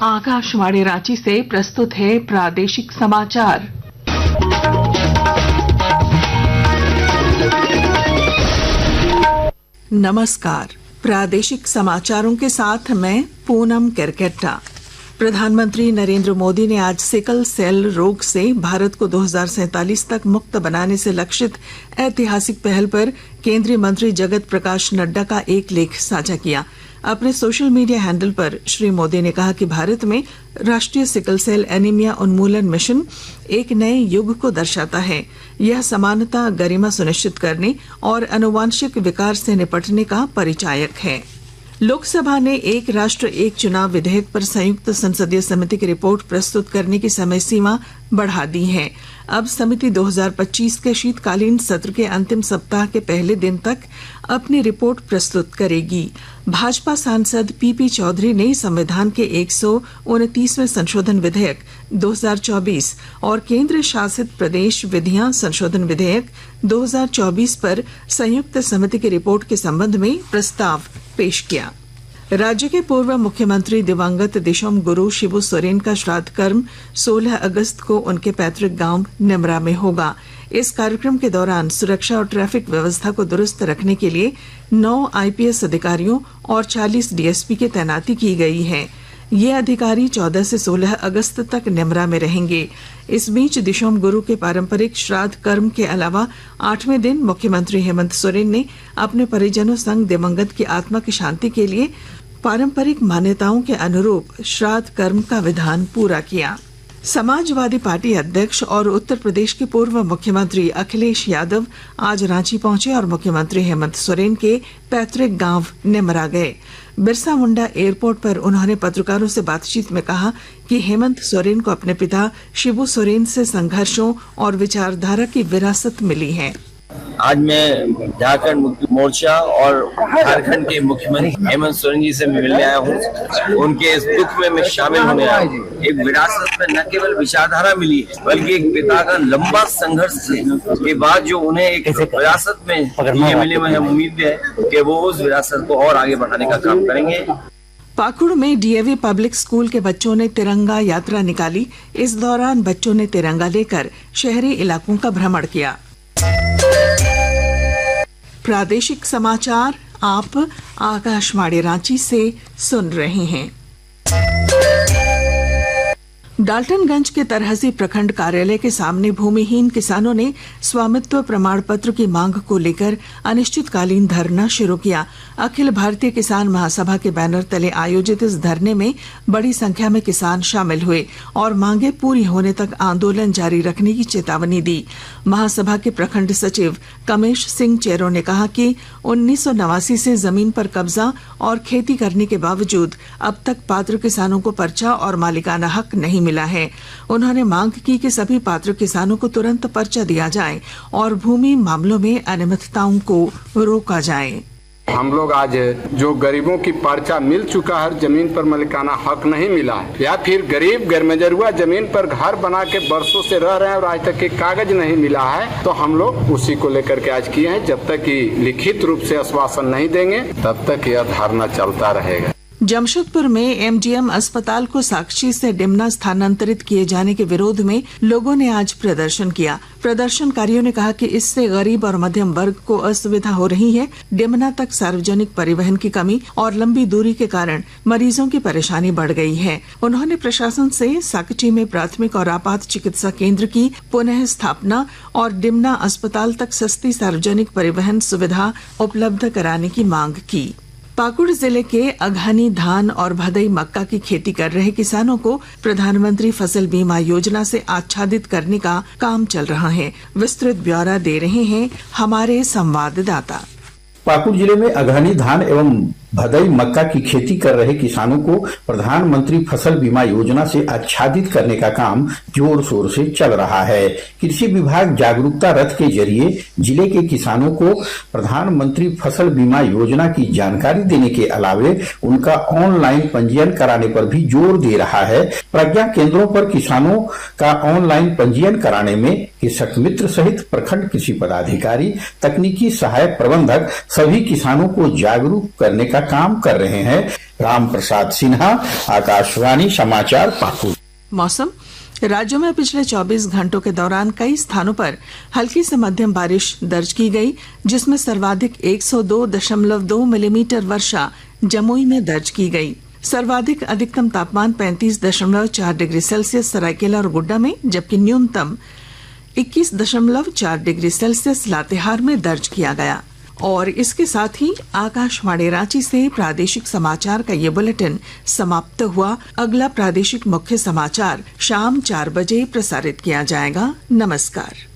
आकाशवाणी रांची से प्रस्तुत है प्रादेशिक समाचार। नमस्कार, प्रादेशिक समाचारों के साथ मैं पूनम केरकेट्टा। प्रधानमंत्री नरेंद्र मोदी ने आज सिकल सेल रोग से भारत को 2047 तक मुक्त बनाने से लक्षित ऐतिहासिक पहल पर केंद्रीय मंत्री जगत प्रकाश नड्डा का एक लेख साझा किया। अपने सोशल मीडिया हैंडल पर श्री मोदी ने कहा कि भारत में राष्ट्रीय सिकल सेल एनीमिया उन्मूलन मिशन एक नए युग को दर्शाता है। यह समानता, गरिमा सुनिश्चित करने और आनुवांशिक विकार से निपटने का परिचायक है। लोकसभा ने एक राष्ट्र एक चुनाव विधेयक पर संयुक्त संसदीय समिति की रिपोर्ट प्रस्तुत करने की समय सीमा बढ़ा दी है। अब समिति 2025 के शीतकालीन सत्र के अंतिम सप्ताह के पहले दिन तक अपनी रिपोर्ट प्रस्तुत करेगी। भाजपा सांसद पीपी चौधरी ने संविधान के 129वें संशोधन विधेयक 2024 और केंद्र शासित प्रदेश विधियां संशोधन विधेयक 2024 पर संयुक्त समिति की रिपोर्ट के संबंध में प्रस्ताव पेश किया। राज्य के पूर्व मुख्यमंत्री दिवंगत दिशोम गुरु शिबू सोरेन का श्राद्ध कर्म 16 अगस्त को उनके पैतृक गांव निमरा में होगा। इस कार्यक्रम के दौरान सुरक्षा और ट्रैफिक व्यवस्था को दुरुस्त रखने के लिए 9 आईपीएस अधिकारियों और 40 डीएसपी की तैनाती की गई है। ये अधिकारी 14 से 16 अगस्त तक निमरा में रहेंगे। इस बीच दिशोम गुरु के पारंपरिक श्राद्ध कर्म के अलावा 8वें दिन मुख्यमंत्री हेमंत सोरेन ने अपने परिजनों संग दिवंगत की आत्मा की शांति के लिए पारंपरिक मान्यताओं के अनुरूप श्राद्ध कर्म का विधान पूरा किया। समाजवादी पार्टी अध्यक्ष और उत्तर प्रदेश के पूर्व मुख्यमंत्री अखिलेश यादव आज रांची पहुंचे और मुख्यमंत्री हेमंत सोरेन के पैतृक गांव निमरा गए। बिरसा मुंडा एयरपोर्ट पर उन्होंने पत्रकारों से बातचीत में कहा कि हेमंत सोरेन को अपने पिता शिबू सोरेन से संघर्षों और विचारधारा की विरासत मिली है। आज मैं झारखंड मुक्ति मोर्चा और झारखंड के मुख्यमंत्री हेमंत सोरेन जी से मिलने आया हूँ। उनके इस दुख में मैं शामिल होने आया हूँ। एक विरासत में न केवल विचारधारा मिली है, बल्कि एक पिता का लंबा संघर्ष के बाद जो उन्हें एक विरासत में ये मिली, मुझे उम्मीद है कि वो उस विरासत को और आगे बढ़ाने का काम करेंगे। पाकुड़ में डीएवी पब्लिक स्कूल के बच्चों ने तिरंगा यात्रा निकाली। इस दौरान बच्चों ने तिरंगा लेकर शहरी इलाकों का भ्रमण किया। प्रादेशिक समाचार आप आकाशवाणी रांची से सुन रहे हैं। डाल्टनगंज के तरहसी प्रखंड कार्यालय के सामने भूमिहीन किसानों ने स्वामित्व प्रमाण पत्र की मांग को लेकर अनिश्चितकालीन धरना शुरू किया। अखिल भारतीय किसान महासभा के बैनर तले आयोजित इस धरने में बड़ी संख्या में किसान शामिल हुए और मांगे पूरी होने तक आंदोलन जारी रखने की चेतावनी दी। महासभा के प्रखंड सचिव कमेश सिंह चेरो ने कहा कि 1989 से जमीन पर कब्जा और खेती करने के बावजूद अब तक पात्र किसानों को पर्चा और मालिकाना हक नहीं मिला है। उन्होंने मांग की कि सभी पात्र किसानों को तुरंत पर्चा दिया जाए और भूमि मामलों में अनियमितताओं को रोका जाए। हम लोग आज जो गरीबों की पर्चा मिल चुका है, जमीन पर मालिकाना हक नहीं मिला है, या फिर गरीब गैरमजरूआ जमीन पर घर बना के बरसों से रह रहे हैं और आज तक के कागज नहीं मिला है, तो हम लोग उसी को लेकर के आज किए हैं। जब तक कि लिखित रूप से आश्वासन नहीं देंगे तब तक यह धरना चलता रहेगा। जमशेदपुर में एमडीएम अस्पताल को साक्षी से डिमना स्थानांतरित किए जाने के विरोध में लोगों ने आज प्रदर्शन किया। प्रदर्शनकारियों ने कहा कि इससे गरीब और मध्यम वर्ग को असुविधा हो रही है। डिमना तक सार्वजनिक परिवहन की कमी और लंबी दूरी के कारण मरीजों की परेशानी बढ़ गई है। उन्होंने प्रशासन से साकची में प्राथमिक और आपात चिकित्सा केंद्र की पुनः स्थापना और डिमना अस्पताल तक सस्ती सार्वजनिक परिवहन सुविधा उपलब्ध कराने की मांग की। पाकुड़ जिले के अघानी धान और भदई मक्का की खेती कर रहे किसानों को प्रधानमंत्री फसल बीमा योजना से आच्छादित करने का काम चल रहा है। विस्तृत ब्यौरा दे रहे हैं हमारे संवाददाता। पाकुड़ जिले में अघानी धान एवं भदई मक्का की खेती कर रहे किसानों को प्रधानमंत्री फसल बीमा योजना से आच्छादित करने का काम जोर शोर से चल रहा है। कृषि विभाग जागरूकता रथ के जरिए जिले के किसानों को प्रधानमंत्री फसल बीमा योजना की जानकारी देने के अलावे उनका ऑनलाइन पंजीयन कराने पर भी जोर दे रहा है। प्रज्ञा केंद्रों पर किसानों का ऑनलाइन पंजीयन कराने में कृषक मित्र सहित प्रखंड कृषि पदाधिकारी, तकनीकी सहायक प्रबंधक सभी किसानों को जागरूक करने का काम कर रहे हैं। राम प्रसाद सिन्हा, आकाशवाणी समाचार, पाकुड़। मौसम। राज्य में पिछले 24 घंटों के दौरान कई स्थानों पर हल्की से मध्यम बारिश दर्ज की गई, जिसमें सर्वाधिक 102.2 मिलीमीटर वर्षा जमुई में दर्ज की गई। सर्वाधिक अधिकतम तापमान 35.4 डिग्री सेल्सियस सरायकेला और गोड्डा में, जबकि न्यूनतम 21.4 डिग्री सेल्सियस लातेहार में दर्ज किया गया। और इसके साथ ही आकाशवाणी रांची से प्रादेशिक समाचार का ये बुलेटिन समाप्त हुआ। अगला प्रादेशिक मुख्य समाचार शाम 4 बजे प्रसारित किया जाएगा। नमस्कार।